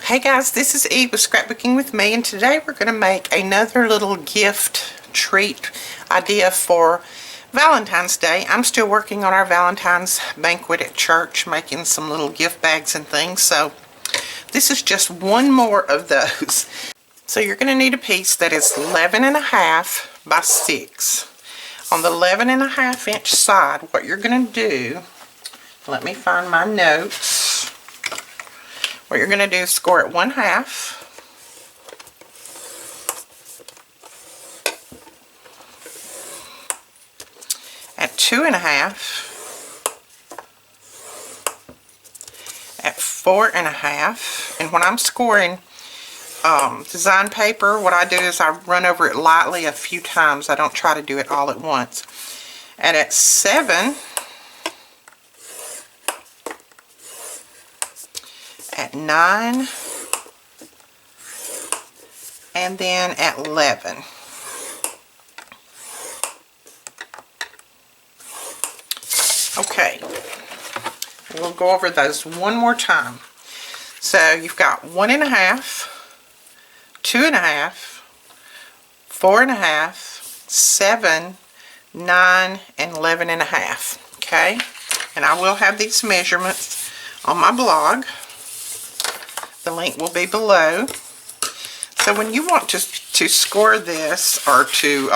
Hey guys, this is Eve with Scrapbooking with me, and today we're going to make another little gift treat idea for Valentine's Day. I'm still working on our Valentine's banquet at church, making some little gift bags and things, so this is just one more of those. So you're going to need a piece that is 11.5 by 6. On the 11.5 inch side, what you're going to do, let me find my notes. What you're going to do is score it 1/2. At 2.5. At 4.5. And when I'm scoring design paper, what I do is I run over it lightly a few times. I don't try to do it all at once. And at 7. At 9, and then at 11. Okay, we'll go over those one more time. So you've got 1.5, 2.5, 4.5, 7, 9, and 11.5. Okay, and I will have these measurements on my blog. The link will be below. So when you want to score this or to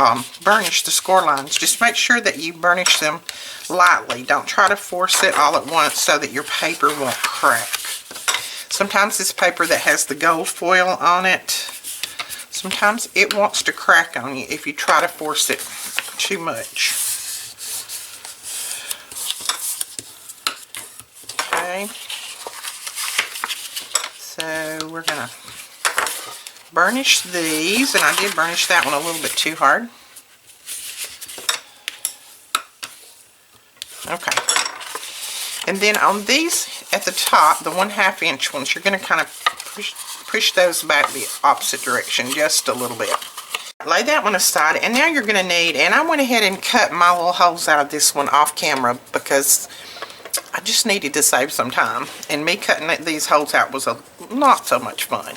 burnish the score lines, just make sure that you burnish them lightly. Don't try to force it all at once so that your paper won't crack. Sometimes this paper that has the gold foil on it, sometimes it wants to crack on you if you try to force it too much. Okay. So we're going to burnish these, and I did burnish that one a little bit too hard. Okay. And then on these at the top, the 1/2 inch ones, you're going to kind of push those back the opposite direction just a little bit. Lay that one aside, and now you're going to need, and I went ahead and cut my little holes out of this one off camera because I just needed to save some time, and me cutting these holes out was not so much fun.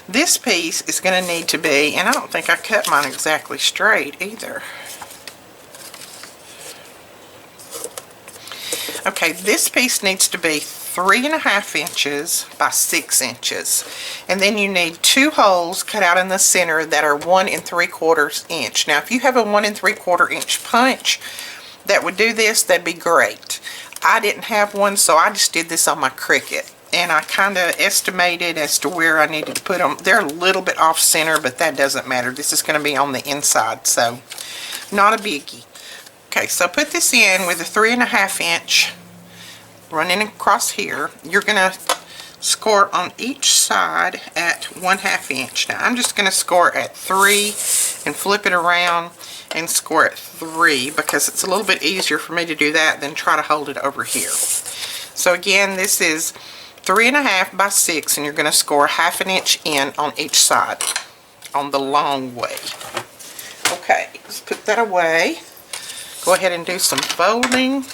This piece is going to need to be, and I don't think I cut mine exactly straight either. Okay, this piece needs to be 3.5 inches by 6 inches, and then you need 2 holes cut out in the center that are 1 3/4 inch. Now if you have a 1 3/4 inch punch that would do this, that'd be great. I didn't have one, so I just did this on my Cricut, and I kind of estimated as to where I needed to put them. They're a little bit off center, but that doesn't matter. This is going to be on the inside, so not a biggie. Okay, so put this in with a 3.5 inch running across here. You're going to score on each side at 1/2 inch. Now I'm just going to score at 3 and flip it around and score at 3 because it's a little bit easier for me to do that than try to hold it over here. So again, this is 3.5 by 6, and you're going to score 1/2 inch in on each side on the long way. Okay, let's put that away. Go ahead and do some folding.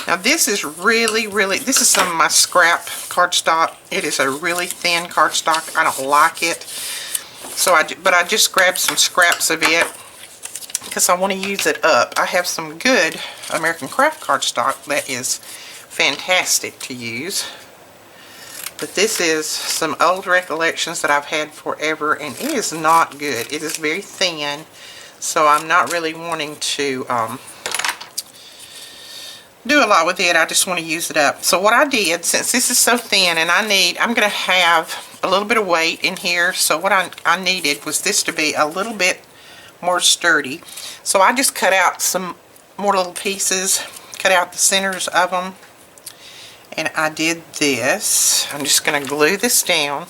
Now this is this is some of my scrap cardstock. It is a really thin cardstock. I don't like it. So but I just grabbed some scraps of it because I want to use it up. I have some good American Craft cardstock that is fantastic to use. But this is some old recollections that I've had forever, and it is not good. It is very thin, so I'm not really wanting to do a lot with it. I just want to use it up. So what I did, since this is so thin, and I'm going to have a little bit of weight in here, so what I needed was this to be a little bit more sturdy. So I just cut out some more little pieces, cut out the centers of them, and I did this. I'm just going to glue this down.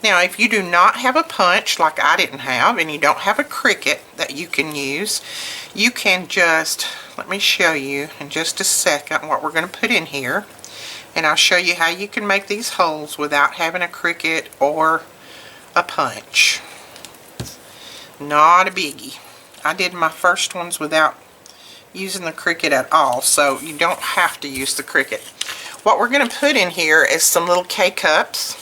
Now if you do not have a punch like I didn't have, and you don't have a Cricut that you can use, you can just, let me show you in just a second what we're going to put in here, and I'll show you how you can make these holes without having a Cricut or a punch. Not a biggie. I did my first ones without using the Cricut at all, so you don't have to use the Cricut. What we're going to put in here is some little K-cups.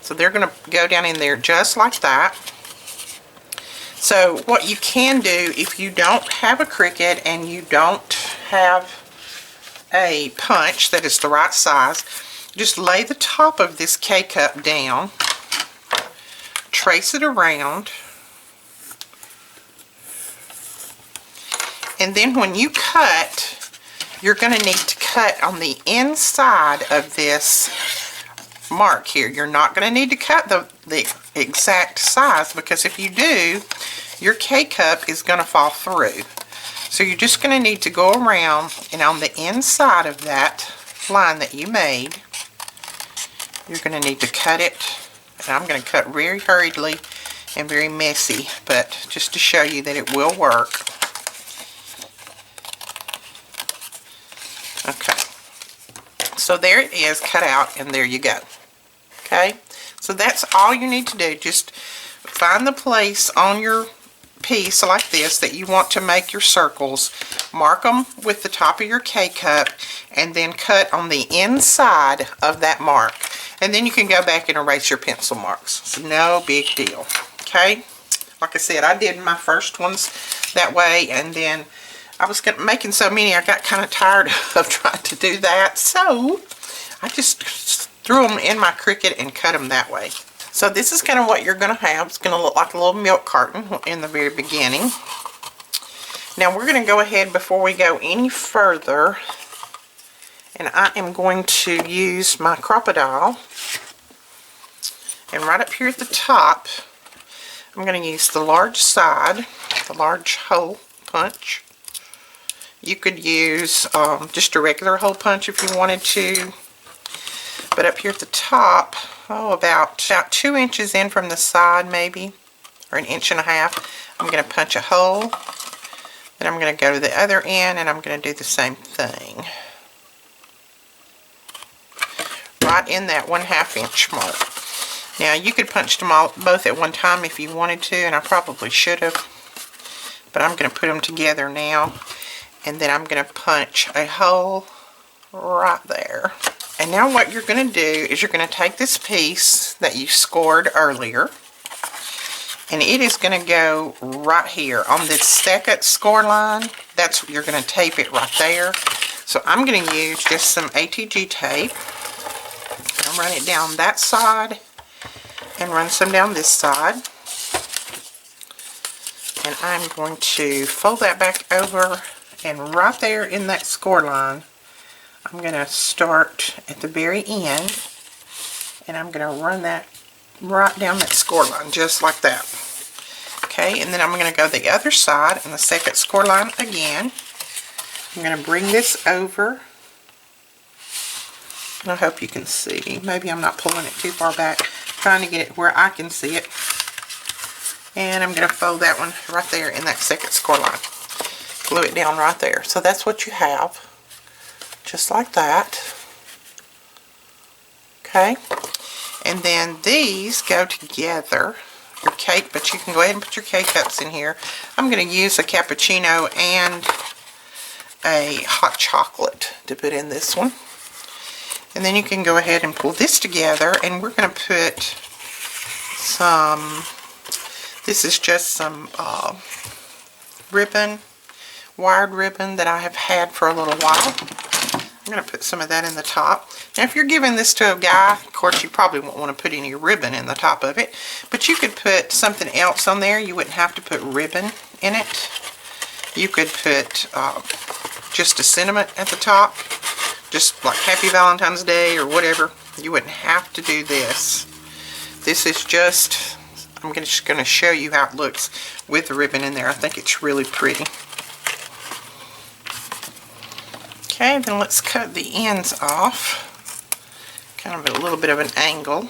So they're going to go down in there just like that. So what you can do if you don't have a Cricut and you don't have a punch that is the right size, just lay the top of this K-cup down, trace it around, and then when you cut, you're going to need to cut on the inside of this mark here. You're not going to need to cut the exact size, because if you do, your K-cup is going to fall through. So you're just going to need to go around, and on the inside of that line that you made, you're going to need to cut it. And I'm going to cut very hurriedly and very messy, but just to show you that it will work. Okay, so there it is, cut out, and there you go. Okay, so that's all you need to do. Just find the place on your piece like this that you want to make your circles, mark them with the top of your K-cup, and then cut on the inside of that mark. And then you can go back and erase your pencil marks. It's no big deal. Okay, like I said, I did my first ones that way, and then I was making so many I got kind of tired of trying to do that, so I just threw them in my Cricut and cut them that way. So this is kind of what you're going to have. It's going to look like a little milk carton in the very beginning. Now we're going to go ahead before we go any further, and I am going to use my crocodile, and right up here at the top I'm going to use the large side, the large hole punch. You could use just a regular hole punch if you wanted to, but up here at the top, about 2 inches in from the side maybe, or 1.5 inches, I'm going to punch a hole. Then I'm going to go to the other end and I'm going to do the same thing. Right in that 1/2 inch mark. Now you could punch them all both at one time if you wanted to, and I probably should have, but I'm going to put them together now, and then I'm going to punch a hole right there. And now what you're going to do is you're going to take this piece that you scored earlier, and it is going to go right here on this second score line. That's you're going to tape it right there. So I'm going to use just some ATG tape. I'll run it down that side and run some down this side. And I'm going to fold that back over, and right there in that score line, I'm going to start at the very end, and I'm going to run that right down that score line, just like that. Okay, and then I'm going to go the other side and the second score line again. I'm going to bring this over, and I hope you can see. Maybe I'm not pulling it too far back. I'm trying to get it where I can see it. And I'm going to fold that one right there in that second score line. Glue it down right there. So that's what you have. Just like that. Okay. And then these go together. Your cake, but you can go ahead and put your K-cups in here. I'm going to use a cappuccino and a hot chocolate to put in this one. And then you can go ahead and pull this together, and we're going to put some, this is just some ribbon, wired ribbon that I have had for a little while. I'm going to put some of that in the top. Now if you're giving this to a guy, of course you probably won't want to put any ribbon in the top of it, but you could put something else on there. You wouldn't have to put ribbon in it. You could put just a sentiment at the top, just like Happy Valentine's Day or whatever. You wouldn't have to do this. This is just, I'm just going to show you how it looks with the ribbon in there. I think it's really pretty. Okay, then let's cut the ends off. Kind of a little bit of an angle.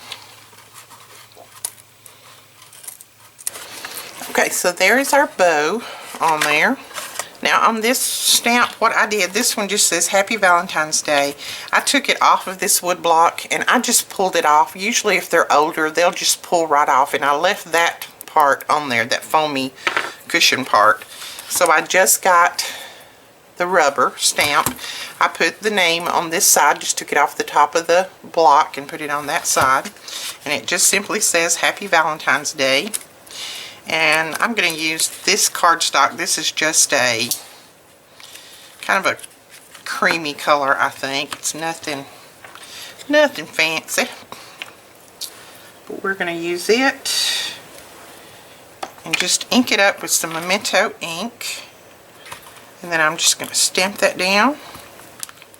Okay, so there is our bow on there. Now on this stamp, what I did, this one just says Happy Valentine's Day. I took it off of this wood block and I just pulled it off. Usually if they're older, they'll just pull right off, and I left that part on there, that foamy cushion part. So I just got the rubber stamp, I put the name on this side, just took it off the top of the block and put it on that side. And it just simply says Happy Valentine's Day. And I'm going to use this cardstock. This is just a kind of a creamy color, I think. It's nothing fancy. But we're going to use it and just ink it up with some Memento ink. And then I'm just going to stamp that down.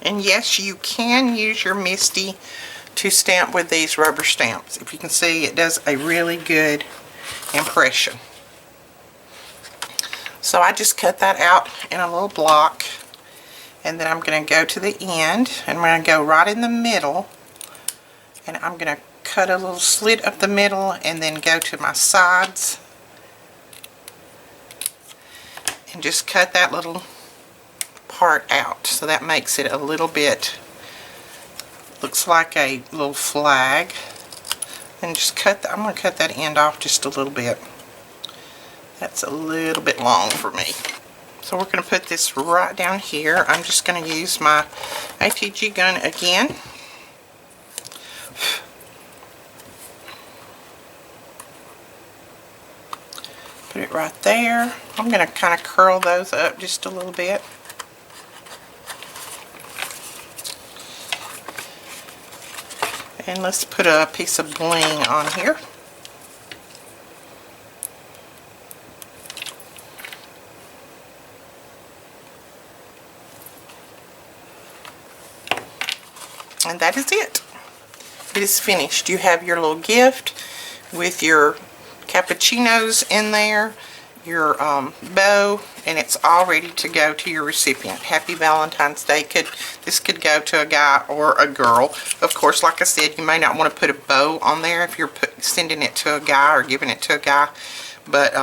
And yes, you can use your Misty to stamp with these rubber stamps. If you can see, it does a really good impression. So I just cut that out in a little block. And then I'm going to go to the end. And I'm going to go right in the middle. And I'm going to cut a little slit up the middle and then go to my sides. And just cut that little part out, so that makes it a little bit, looks like a little flag. And just cut I'm going to cut that end off just a little bit. That's a little bit long for me. So we're going to put this right down here. I'm just going to use my ATG gun again. Put it right there. I'm going to kind of curl those up just a little bit. And let's put a piece of bling on here. And that is it. It is finished. You have your little gift with your cappuccinos in there, your bow, and it's all ready to go to your recipient. Happy Valentine's Day. This could go to a guy or a girl. Of course, like I said, you may not want to put a bow on there if you're sending it to a guy or giving it to a guy. But,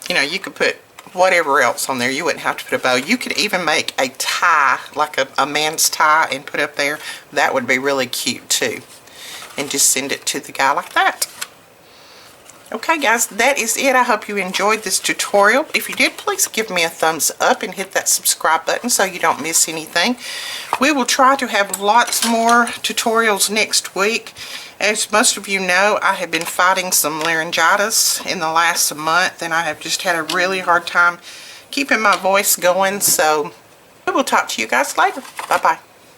you know, you could put whatever else on there. You wouldn't have to put a bow. You could even make a tie, like a man's tie, and put up there. That would be really cute too. And just send it to the guy like that. Okay guys, that is it. I hope you enjoyed this tutorial. If you did, please give me a thumbs up and hit that subscribe button so you don't miss anything. We will try to have lots more tutorials next week. As most of you know, I have been fighting some laryngitis in the last month, and I have just had a really hard time keeping my voice going. So we will talk to you guys later. Bye-bye.